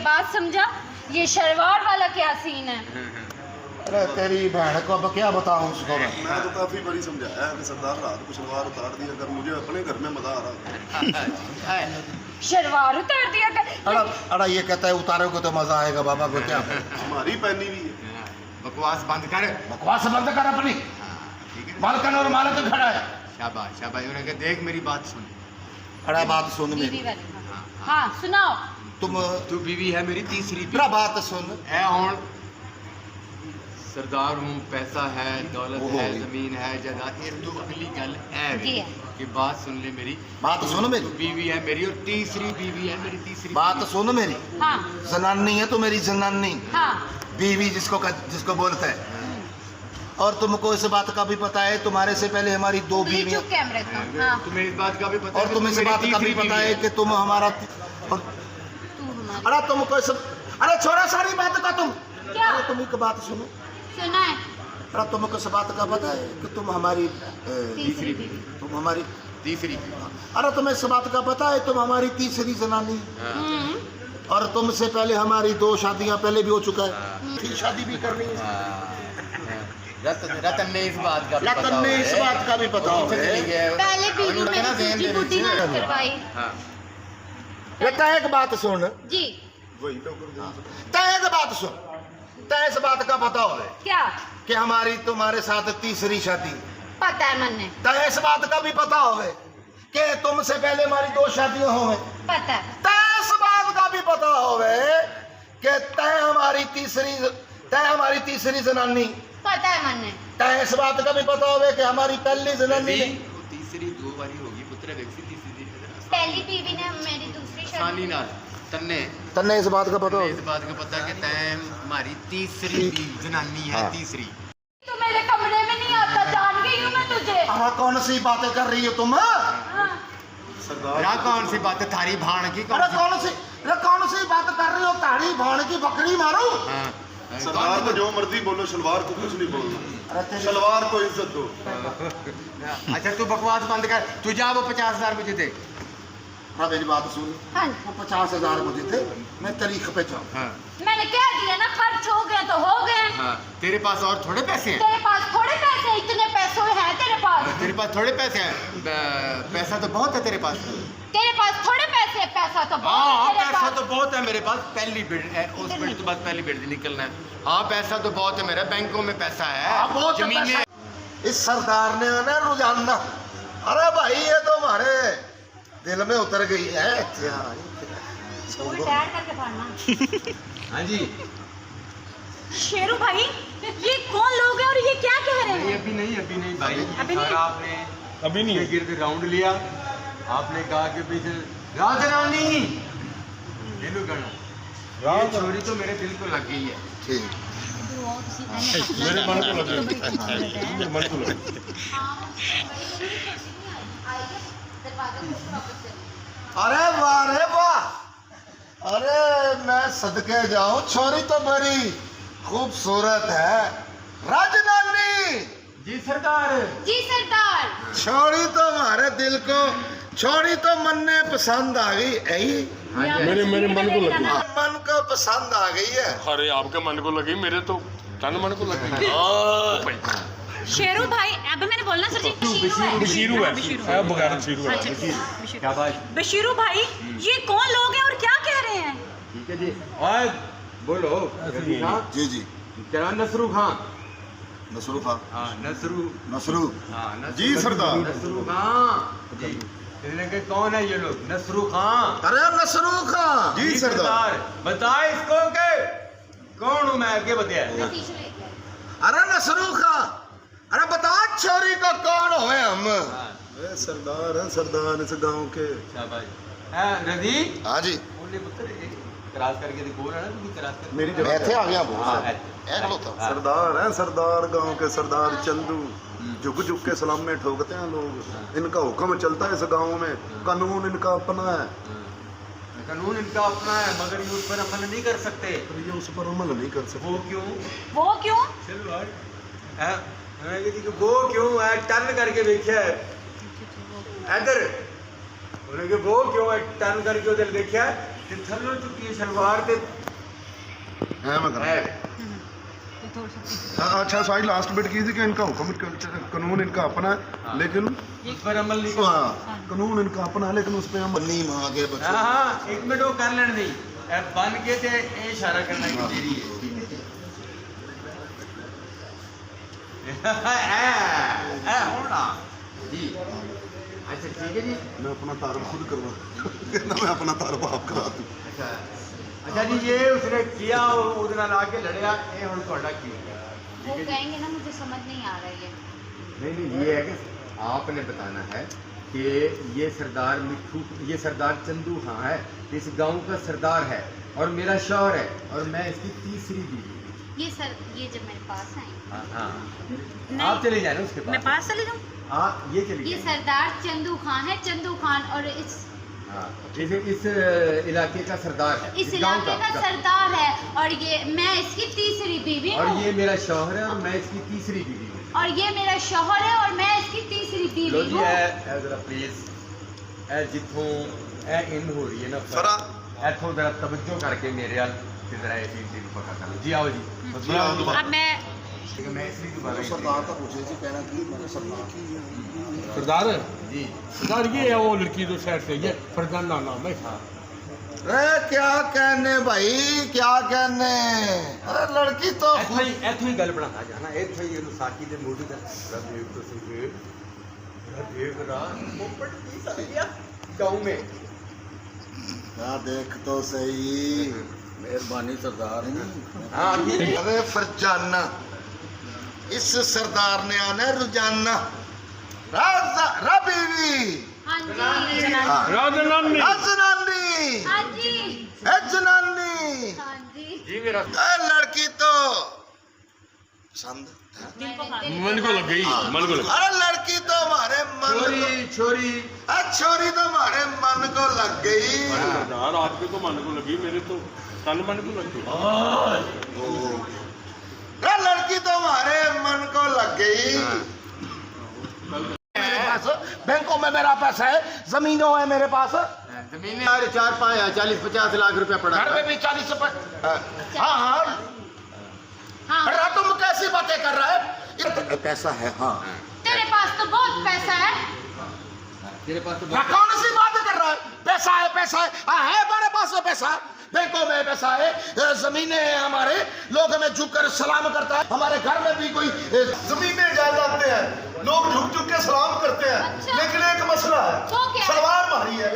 बात समझा? ये शलवार वाला क्या सीन है? अरे तेरी बहन को अब क्या बताऊं उसको मैं तो काफी बारी समझाया है कि सरदार रात को शलवार उतार दिया अगर मुझे अपने घर में मजा आ रहा है। शलवार उतार दिया कर। अरे अरे ये कहता है उतारोगे तो मजा आएगा, बाबा को क्या हमारी पहनी भी है। बकवास बंद कर। बकवास बंद कर अपनी। ठीक है, बालकन और मालक खड़ा है। शाबाश शाबाश। उन्होंने कहा देख मेरी बात सुन। अरे बात सुन बीवी मेरी, वाली। हाँ सुनाओ। तुम तू बीवी है मेरी तीसरी बीवी। मेरा बात सुन। है हूँ सरदार हूँ, पैसा है, दौलत ओहो। है, जमीन है, जायदाद है। तू अगली गल है जी है। कि बात सुन ले मेरी। बात सुन मेरी। तू बीवी है मेरी और तीसरी बीवी है मेरी तीसरी बात बीवी। सुन मेरी। हाँ जनानी है तो मेरी जनानी, हाँ। बीवी जिसको बोलते हैं। और तुमको इस बात का भी पता है तुम्हारे से पहले हमारी दो प्लीज बीवियां, चुप कैमरे को। हाँ तुम्हें इस बात का भी पता और है तुम्हें इस मेरी बात का भी तीसरी पता बीवी है कि तुम हमारा तू हमारी। अरे तुमको इस अरे छोड़ा सारी बात का तुम क्या? अरे तुम एक बात सुनो। सुना है? अरे तुमको इस बात का पता है कि तुम हमारी तीसरी बीवी। तुम हमारी तीसरी। अरे तुम्हें इस बात का पता है तुम हमारी तीसरी जनानी, और तुमसे पहले हमारी दो शादियां पहले भी हो चुका है, तीसरी शादी भी करनी है। रतन ने इस बात का भी पता रतन ने इस है। बात का भी पता वो हो पीछे चली गया है। पहले बीवी उन्होंने मेरी ना ज़हन दूसरी दे बुद्धि दी ना थी। करवाई। हाँ। बेटा एक बात सुन, जी वही तो तय एक बात सुन, तय इस बात का पता हो क्या? कि हमारी तुम्हारे साथ तीसरी शादी, पता है मन्ने। तय इस बात का भी पता हो कि तुमसे पहले हमारी दो शादियां हो गई। पता है। तय इस बात का भी पता हो कि तय हमारी तीसरी जनानी, पता है मन्ने। तय इस बात का भी पता हो कि हमारी पहली जनानी ने वो तीसरी दो बारी होगी पुत्र व्यक्ति तीसरी पहली बीवी ने मेरी दूसरी आसानी शादी। नाल तन्ने तन्ने इस बात का पता हो। इस बात का पता है कि तैं हमारी तीसरी जनानी है। हाँ। तीसरी तू मेरे कमरे में नहीं आता, जान गई हूँ मैं तुझे। हाँ कौन सी बातें कर रही हो तुम? हाँ। सरदार रा कौन सी बात है थारी भाण की अरे कौन सी बात कर रही हो? ताड़ी भाण की बकरी मारो। हाँ। सरदार को जो मर्जी बोलो, शलवार को कुछ नहीं बोलना। अरे तेरी शलवार को इज्जत दो। अच्छा तू बकवास बंद कर। तू जा वो 50,000 मुझे दे। हाँ मेरी बात सुन, हाँ वो 50,000 मुझे थे, मैं तारीख पे जाऊँ। हाँ। मैंने कह दिया ना, खर्च हो गए तो हो गए। हाँ। तेरे पास और थोड़े पैसे हैं? तेरे पास थोड़े पैसे, इतने पैसे हैं तेरे पास? तेरे पास थोड़े पैसे हैं? पैसा तो बहुत है तेरे पास। तेरे पास थोड़े पैसे, पैसा तो बहुत हाँ है तेरे पैसा पास। तो बहुत है मेरे पास। पहली बिल्ड है, उस बिल्ड के बाद पहली बिल्ड निकलना है। हाँ पैसा तो बहुत है मेरा, बैंकों में पैसा हाँ, है, बहुत जमीनें। पैसा। इस सरदार ने ना रोजाना, अरे भाई ये तो हमारे दिल में उतर गई है। स्कूल तैयार करके पढ़ना। हाँ जी। शेरू भाई, ये कौन लोग हैं और ये क्या कह रहे नहीं हैं? अभी नहीं भाई। अभी नहीं? सारा आपने अभी नहीं गिर्द राउंड लिया। आपने कहा कि पीछे राजरानी दिलू गणा, ये छोरी तो मेरे दिल को लग गई है। ठीक, मेरे मन को लगे। अरे वाह रे वाह, अरे मैं सदके जाऊं, छोरी तो बड़ी खूबसूरत है। राजनानी जी सरकार। जी सरदार। छोरी तो हमारे दिल को, छोरी तो मन ने पसंद आ गई। यही मेरे मन को लगी। मन को पसंद आ गई है। अरे आपके मन को लगी, मेरे तो तन मन को लगी। शेरू भाई, अब मैंने बोलना सर जी। बशीरू है, बगैर बशीरू है। क्या बात? बशीरू भाई, ये कौन लोग हैं और क्या कह रहे हैं? ठीक है जी। और बोलो जी जी, तेरा नसरू खान। नसरू खां। हाँ नसरू। नसरू हाँ जी सरदार। नसरू खान जी। कहने के कौन है ये लोग? नसरू खान। अरे नसरू खां जी सरदार। बता इसको के कौन हूँ मैं, आगे बताया। अरे नसरू खां, अरे बता छोरी को कौन होए हम? सरदार है, सरदार इस गांव के। रजी हाँ जी, बोले पुत्र क्रॉस करके देखो ना, तू क्रॉस कर मेरी मैं थे आ गया वो। हाँ, एक लो था। सरदार है, सरदार गांव के सरदार चंदू। झुक झुक के सलाम में ठोकते हैं लोग। इनका हुक्म चलता है इस गांव में, कानून इनका अपना है। कानून इनका अपना है मगर ये उस पर अमल नहीं कर सकते। तो ये उस पर अमल नहीं कर सकते। वो क्यों? वो क्यों? चलो वो क्यों है? टर्न करके देखिया है इधर। वो क्यों है? टर्न करके उधर देखिया है। ते थल्लों चुकी सलवार ते है मैं है अच्छा सारी लास्ट बिट की थी कि इनका हुक्म कानून इनका अपना है लेकिन इस पर अमल नहीं हाँ कानून इनका अपना है लेकिन उस पर हम बन्नी मांगे बच्चों हाँ एक मिनट वो कर लेने दी ए बन के ते ए इशारा करना की देरी है ए होना जी अच्छा ठीक है जी मैं अपना तारुफ खुद करवा कहना मैं अपना तारुफ आप करा दूं अच्छा अच्छा जी ये उसने किया ਉਹਦੇ ਨਾਲ ਆ ਕੇ ਲੜਿਆ ਇਹ ਹੁਣ ਤੁਹਾਡਾ ਕੀ ਹੈ वो कहेंगे ना मुझे समझ नहीं आ रहा है नहीं ये है कि आपने बताना है कि ये सरदार मिठू ये सरदार चंदू हाँ है इस गांव का सरदार है और मेरा शौहर है और मैं इसकी तीसरी बीवी ये सर ये जब मेरे पास आए हाँ हाँ नहीं। आप चले जाए ना उसके मैं पास पास चली जाऊँ? आप ये चली ये जाए सरदार चंदू खान है चंदू खान और हाँ इस इलाके का सरदार है इस गांव इलाके का सरदार है और ये मैं इसकी तीसरी बीवी और हूँ ये मेरा शौहर है और मैं इसकी तीसरी बीवी हूँ और ये मेरा शौहर है और मैं इसकी तीसरी लो बीवी जी हूँ ए जरा प्लीज ए जिथों ए इन हो रही है ना सरा इथों जरा तवज्जो करके मेरे हाल ते जरा ये चीज पता कर लो जी आओ जी जी आओ दोबारा। अब मैं मैं इसलिए दोबारा ही- सरदार का पूछे जी कहना की मैंने सरदार सरदार जी सरदार ये है वो लड़की जो साइड से ये फरजाना नाम है हाँ अरे क्या कहने भाई क्या कहने अरे लड़की तो इथों ही गल बना जाना इथों ही ਇਹਨੂੰ ਸਾਕੀ ਦੇ ਮੋਢੇ ਤੇ रबेव तो संगे रबेव रात पोपट की सालिया गांव में क्या देख तो सही मेहरबानी सरदार हाँ ठीक है अरे फरजाना इस सरदार ने आना रोजाना रबीवी हाँ जी राजनानी जनानी हाँ जी जनानी हाँ जी जी मेरा लड़की तो पसंद मन को लग गई मन को लग अरे लड़की तो हमारे मन छोरी छोरी छोरी तो हमारे मन को लग गई सरदार आपके तो मन को लगी मेरे तो तन मन को लग गई अरे लड़की तो हमारे मन को लग गई मेरे पास बैंकों में मेरा पैसा है जमीनों है मेरे पास जमीन यार 40-50 लाख रुपया पड़ा घर में भी 40 हाँ हाँ हाँ अरे तुम कैसी बातें कर रहा है पैसा है हाँ तेरे पास तो बहुत पैसा है तेरे पास तो कौन सी बात कर रहा है पैसा है हाँ है हमारे पास तो पैसा बैंकों में पैसा है जमीनें हैं हमारे लोग हमें झुक कर सलाम करता है हमारे घर में भी कोई जमीनें जायदादें हैं लोग झुक झुक के सलाम करते हैं अच्छा। लेकिन एक मसला है वो क्या है? सलवार मारी है